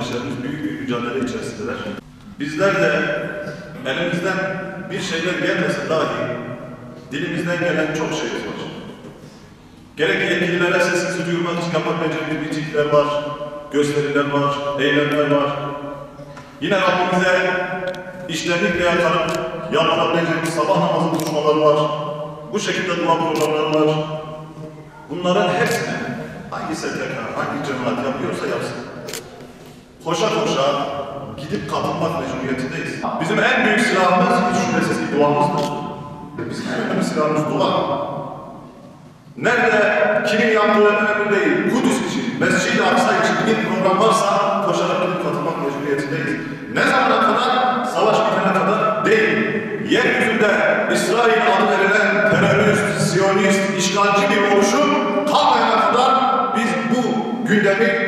kardeşlerimiz büyük bir mücadele içerisindeler. Bizler de elimizden bir şeyler gelmese dahi dilimizden gelen çok şey var. Gerek yetkililere sesimizi duyurmak için yapabileceğimiz mitingler var, gösteriler var, eylemler var. Yine Rabbimize iştenlikle yakarıp yapılabilecek sabah namazı buluşmaları var. Bu şekilde dua programları var. Bunların hepsini hangi STK, hangi cemaat yapıyorsa yapsın. Koşa koşa gidip katılmak mecburiyetindeyiz. Bizim en büyük silahımız hiç şüphesiz ki duamızdır. Bizim en önemli silahımız dua. Nerede, kimin yaptığı önemli değil. Kudüs için, Mescid-i Aksa için bir program varsa koşarak gidip katılmak mecburiyetindeyiz. Ne zamana kadar? Savaş bitene kadar değil. Yeryüzünde İsrail adı verilen terörist, siyonist, işgalci bir oluşum kalmayana kadar biz bu gündemi